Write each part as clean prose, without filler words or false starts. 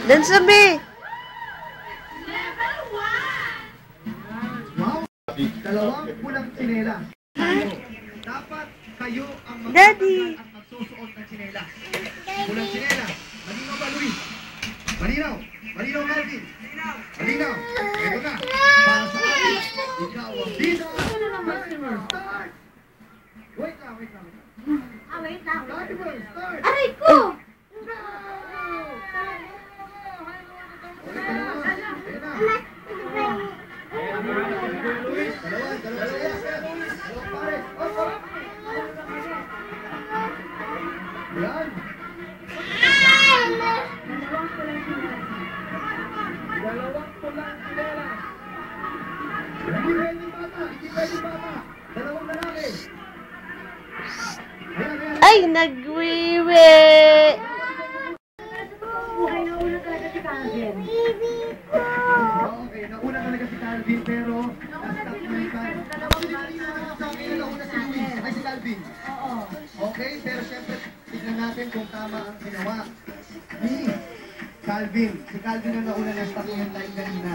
Dan sabi. Wow! Dalawang pulang tsinelas. Dapat kayo ang Daddy! at magsusuot ng tsinelas. Pulang tsinelas. Malinaw ba, Luis? Malinaw. Malinaw, Melvin. Malinaw. Ito na. Para sa akin, ikaw ang bida. Timer, start! Wait lang. Wait lang. Timer, start! Aray ko! Yan. Dalawang pulang tsinelas. Hindi pwede bata. Dalawang lalaki. Ay, nagwiwi. Buhay na una talaga si Calvin. Okay, nauna talaga si Calvin pero na-stop na yung time. Actually, sa akin nauna si Luis, ay si Calvin. Oo. Okay, pero syempre, tignan natin kung tama ang ginawa ni Calvin. Si Calvin ang nauna na-stop yung time kanina.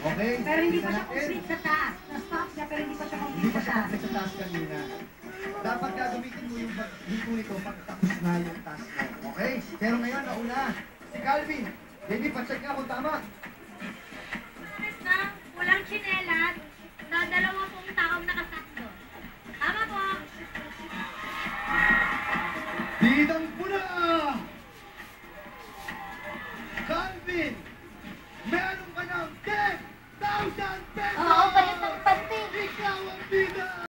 Okay? Pero hindi pa siya complete sa taas. Na-stop siya pero hindi pa siya Hindi complete pa sa siya taas. complete sa task kanina. Dapat gagamitin mo yung hinto nito pagtapos na yung task mo. Okay? Pero ngayon, nauna si Calvin. Hindi pa check nga kung tama. Na walang tsinelas na 20 taong nakasakto. Tama po. Bidang